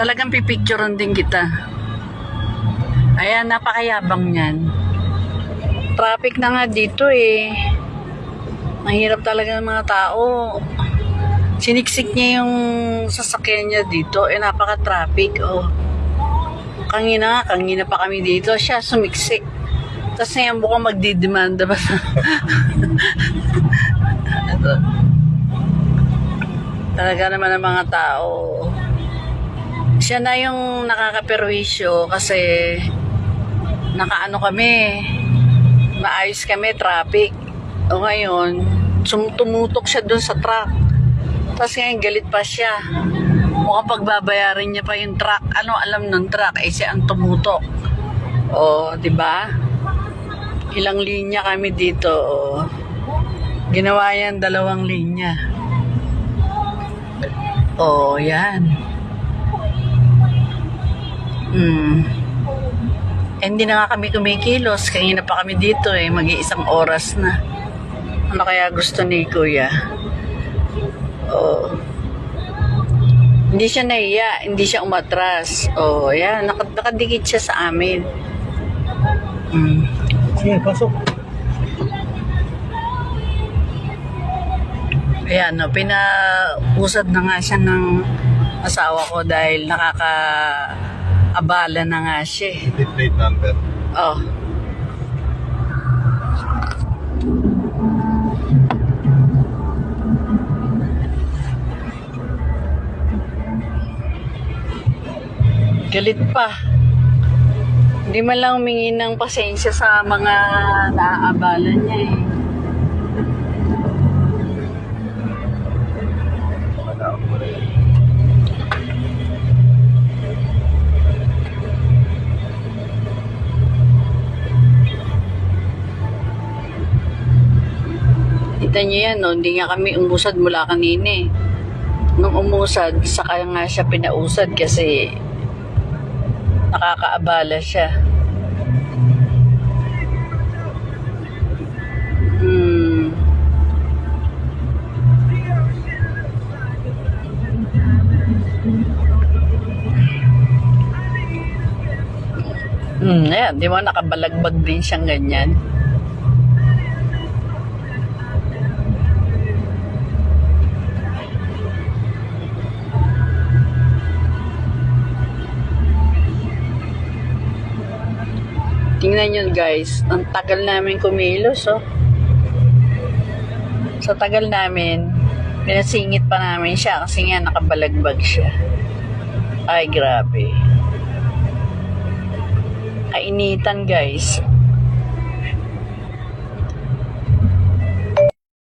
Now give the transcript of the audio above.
Talagang pipicturean din kita. Ayan, napakayabang niyan. Traffic na nga dito eh. Mahirap talaga ng mga tao. Siniksik niya yung sasakyan niya dito. Eh, napaka-traffic. Oh. Kangina pa kami dito. Siya sumiksik. Tapos ngayon bukang magdidemanda ba sa... Ito. Talaga naman ang mga tao. Siya na yung nakakaperwisyo kasi nakaano kami. Maayos kami, traffic. O ngayon, tumutok siya dun sa truck. Tapos ngayon, galit pa siya. Mukhang pagbabayarin niya pa yung truck. Ano alam ng truck? Eh, siya ang tumutok. O, di ba? Ilang linya kami dito. O. Ginawa yan 2 linya. O, yan. Hindi na nga kami kumikilos. Kanina pa kami dito eh. Mag-iisang oras na. Ano kaya gusto ni Kuya? Oh. Hindi siya nahiya. Hindi siya umatras. Oh, yan. Nakadikit siya sa amin. Sige, pasok. Ayan, no, pinausad na nga siya ng asawa ko dahil nakaka-abala na nga siya. Plate number. Oh. Galit pa. Hindi man lang humingi ng pasensya sa mga naaabala niya eh. Kita niyo yan, no? Hindi nga kami umusad mula kanina eh. Nung umusad, saka nga siya pinausad kasi nakakaabala siya. Ayan, di ba nakabalagbag din siyang ganyan. Tingnan nyo guys, ang tagal namin kumilos, oh. Sa tagal namin, pinasingit pa namin siya kasi nga nakabalagbag siya. Ay, grabe. Kainitan guys.